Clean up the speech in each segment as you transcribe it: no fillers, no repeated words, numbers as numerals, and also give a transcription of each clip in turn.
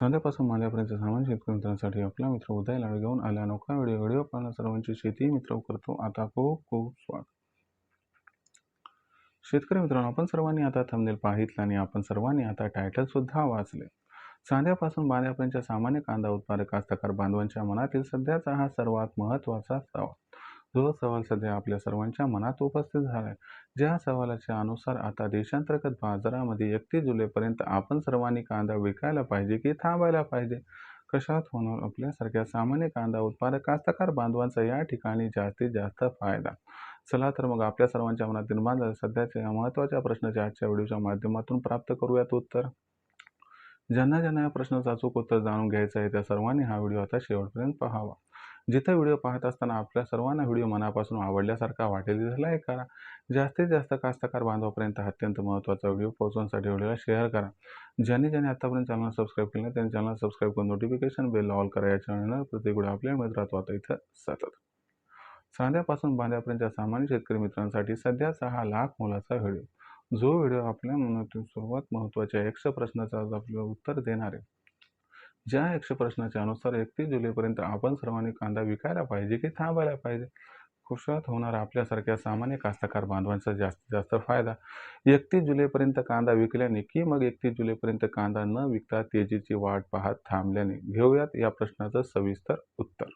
कांद्यापासून मांद्यापर्यंत सामान शेतकरी मित्रांसाठी आपला मित्र उदय लाड घेऊन आला अनोखा व्हिडिओ पाहणं सर्वांची शेती मित्र करतो आता खूप खूप स्वागत. शेतकरी मित्रांनो, आपण सर्वांनी आता थंबनेल पाहितलं आणि आपण सर्वांनी आता टायटल सुद्धा वाचले. साध्यापासून बांध्यापर्यंतच्या सामान्य कांदा उत्पादक कास्तकार बांधवांच्या मनातील सध्याचा हा सर्वात महत्त्वाचा सवाल. जो सवाल सध्या आपल्या सर्वांच्या मनात उपस्थित झाला आहे. ज्या सवालाच्या अनुसार आता देशांतर्गत बाजारामध्ये 31 जुलैपर्यंत आपण सर्वांनी कांदा विकायला पाहिजे की थांबायला पाहिजे. कशात होणार आपल्यासारख्या सामान्य कांदा उत्पादक कास्तकार बांधवांचा या ठिकाणी जास्तीत जास्त फायदा. चला तर मग आपल्या सर्वांच्या मनात निर्माण झालेल्या सध्याच्या या महत्त्वाच्या प्रश्नाच्या आजच्या व्हिडिओच्या माध्यमातून प्राप्त करूयात उत्तर. ज्यांना ज्यांना या प्रश्नाचं अचूक उत्तर जाणून घ्यायचं आहे त्या सर्वांनी हा व्हिडिओ आता शेवटपर्यंत पाहावा. जिथं व्हिडिओ पाहत असताना आपल्या सर्वांना व्हिडिओ मनापासून आवडल्यासारखा वाटेल तिथे लाईक करा. जास्तीत जास्त कास्तकार बांधवापर्यंत अत्यंत महत्त्वाचा व्हिडिओ पोहोचवण्यासाठी व्हिडिओला शेअर करा. ज्यांनी ज्यांनी आतापर्यंत चॅनल सबस्क्राईब केलं त्यांनी चॅनल सबस्क्राईब करून नोटिफिकेशन बेल ऑल करा. या चॅनलवर प्रत्येक व्हिडिओ आपल्या मित्रात आता इथं सतत. साध्यापासून बांध्यापर्यंतच्या सामान्य शेतकरी मित्रांसाठी सध्याचा हा लाख मोलाचा व्हिडिओ. जो व्हिडिओ आपल्या मनातील सर्वात महत्त्वाच्या 100 प्रश्नाचा आज आपल्याला उत्तर देणार आहे. ज्या 100 प्रश्नाच्या अनुसार 31 जुलैपर्यंत आपण सर्वांनी कांदा विकायला पाहिजे की थांबायला पाहिजे. खुशात होणार आपल्यासारख्या सामान्य कास्तकार बांधवांचा जास्तीत जास्त फायदा. 31 जुलैपर्यंत कांदा विकल्याने की मग 31 जुलैपर्यंत कांदा न विकता तेजीची वाट पाहत थांबल्याने? घेऊयात या प्रश्नाचं सविस्तर उत्तर.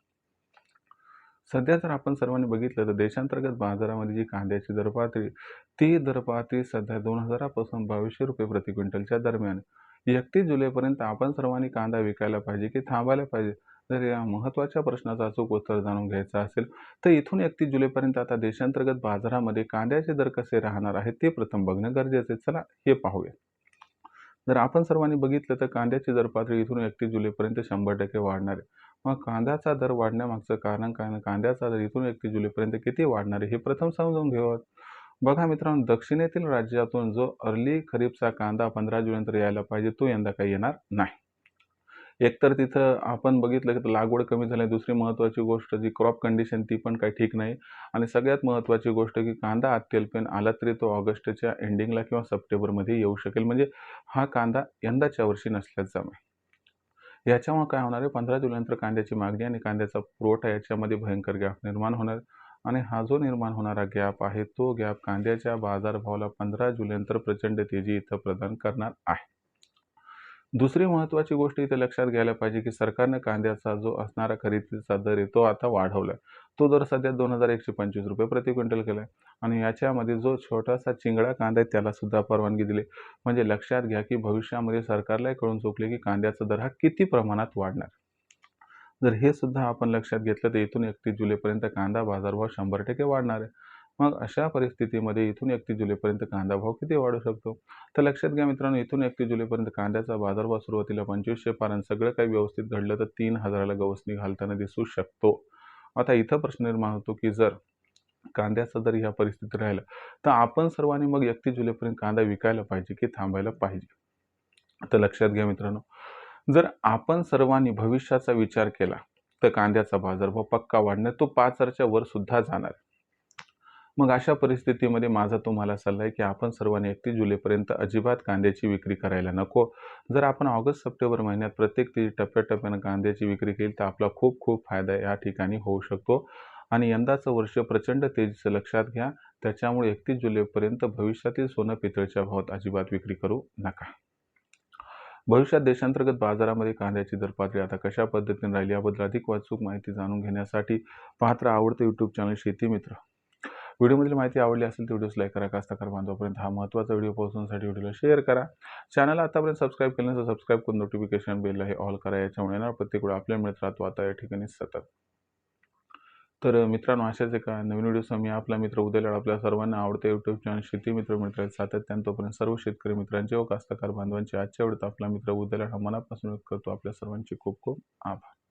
सध्या जर आपण सर्वांनी बघितलं तर देशांतर्गत बाजारामध्ये जी कांद्याची दरपातळी, ती दरपातळी सध्या 2000 पासून 2200 रुपये प्रति क्विंटलच्या दरम्यान. 31 जुलैपर्यंत आपण सर्वांनी कांदा विकायला पाहिजे की थांबायला पाहिजे? जर या महत्त्वाच्या प्रश्नाचं अचूक उत्तर जाणून घ्यायचं असेल तर इथून 31 जुलैपर्यंत आता देशांतर्गत बाजारामध्ये कांद्याचे दर कसे राहणार आहेत ते प्रथम बघणं गरजेचं आहे. चला हे पाहूया. जर आपण सर्वांनी बघितलं तर कांद्याची दरपातळी इथून 31 जुलैपर्यंत 100% वाढणार आहे. मग कांद्याचा दर वाढण्यामागचं कारण काय आणि कांद्याचा दर इथून 31 जुलैपर्यंत किती वाढणार आहे हे प्रथम समजून घेऊयात. बघा मित्रांनो, दक्षिणेतील राज्यातून जो अर्ली खरीपचा कांदा 15 जुलैनंतर यायला पाहिजे तो यंदा काही येणार नाही. एकतर तिथं आपण बघितलं की लागवड कमी झाली. दुसरी महत्त्वाची गोष्ट जी क्रॉप कंडिशन ती पण काही ठीक नाही. आणि सगळ्यात महत्त्वाची गोष्ट की कांदा अत्यल्पेन आला तरी तो ऑगस्टच्या एंडिंगला किंवा सप्टेंबरमध्ये येऊ शकेल. म्हणजे हा कांदा यंदाच्या वर्षी नसल्याचा आहे. याच्यामुळे काय होणार आहे, 15 जुलैनंतर कांद्याची मागणी आणि कांद्याचा पुरवठा याच्यामध्ये भयंकर गॅप निर्माण होणार आणि हा जो निर्माण होणारा गॅप आहे तो गॅप कांद्याच्या बाजारभावाला 15 जुलैनंतर प्रचंड तेजी इथं प्रदान करणार आहे. दुसरी महत्त्वाची गोष्ट इथे लक्षात घ्यायला पाहिजे की सरकारने कांद्याचा जो असणारा खरेदीचा दर आहे तो आता वाढवलाय. तो दर सध्या 2125 रुपये प्रति क्विंटल केलाय आणि याच्यामध्ये जो छोटासा चिंगडा कांदा आहे त्याला सुद्धा परवानगी दिली. म्हणजे लक्षात घ्या की भविष्यामध्ये सरकारला कळून चुकले की कांद्याचा दर हा किती प्रमाणात वाढणार. जर हे सुद्धा आपण लक्षात घेतलं तर इथून 31 जुलैपर्यंत कांदा बाजारभाव 100% वाढणार आहे. मग अशा परिस्थितीमध्ये इथून 31 जुलैपर्यंत कांदा भाव किती वाढू शकतो? तर लक्षात घ्या मित्रांनो, इथून 31 जुलैपर्यंत कांद्याचा बाजारभाव सुरुवातीला 2500 पार आणि सगळं काही व्यवस्थित घडलं तर 3000ला गवसणी घालताना दिसू शकतो. आता इथं प्रश्न निर्माण होतो की जर कांद्याचा जर ह्या परिस्थितीत राहिला तर आपण सर्वांनी मग 31 जुलैपर्यंत कांदा विकायला पाहिजे की थांबायला पाहिजे? आता लक्षात घ्या मित्रांनो, जर आपण सर्वांनी भविष्याचा विचार केला तर कांद्याचा बाजारभाव पक्का वाढणार, तो 5000च्या वर सुद्धा जाणार. मग अशा परिस्थितीमध्ये माझा तुम्हाला सल्ला आहे की आपण सर्वांनी 31 जुलैपर्यंत अजिबात कांद्याची विक्री करायला नको. जर आपण ऑगस्ट सप्टेंबर महिन्यात प्रत्येक टप्प्याटप्प्यानं कांद्याची विक्री केली तर आपला खूप खूप फायदा या ठिकाणी होऊ शकतो. आणि यंदाचं वर्ष प्रचंड तेजीचं लक्षात घ्या. त्याच्यामुळे 31 जुलैपर्यंत भविष्यातील सोनं पितळच्या भावात अजिबात विक्री करू नका. भविष्यात देशांतर्गत बाजारामध्ये कांद्याची दरपातळी आता कशा पद्धतीने राहिली याबद्दल अधिक अचूक माहिती जाणून घेण्यासाठी पाहत राहा आवडतं यूट्यूब चॅनल शेती मित्र. व्हिडिओमधील माहिती आवडली असेल तर व्हिडिओस लाईक करा. कास्तकार बांधवापर्यंत हा महत्त्वाचा व्हिडिओ पोहोचवण्यासाठी व्हिडिओला शेअर करा. चॅनल आतापर्यंत सबस्क्राईब केलं नसेल सबस्क्राईब करून नोटिफिकेशन बेलला हे ऑल करा. याच्यामुळे येणार प्रत्येक वेळा आपल्या मिळत राहतो आता या ठिकाणी सतत. तर मित्रांनो, अशाच एका नवीन व्हिडिओसह मी आपला मित्र उदय लाड आपल्या सर्वांना आवडते यूट्यूब चॅनल शेती मित्र मिळत सातत्याने. तोपर्यंत सर्व शेतकरी मित्रांचे व कास्तकार बांधवांचे आजच्या वेळेत आपला मित्र उदय लाड हा मनापासून करतो. आपल्या सर्वांचे खूप खूप आभार.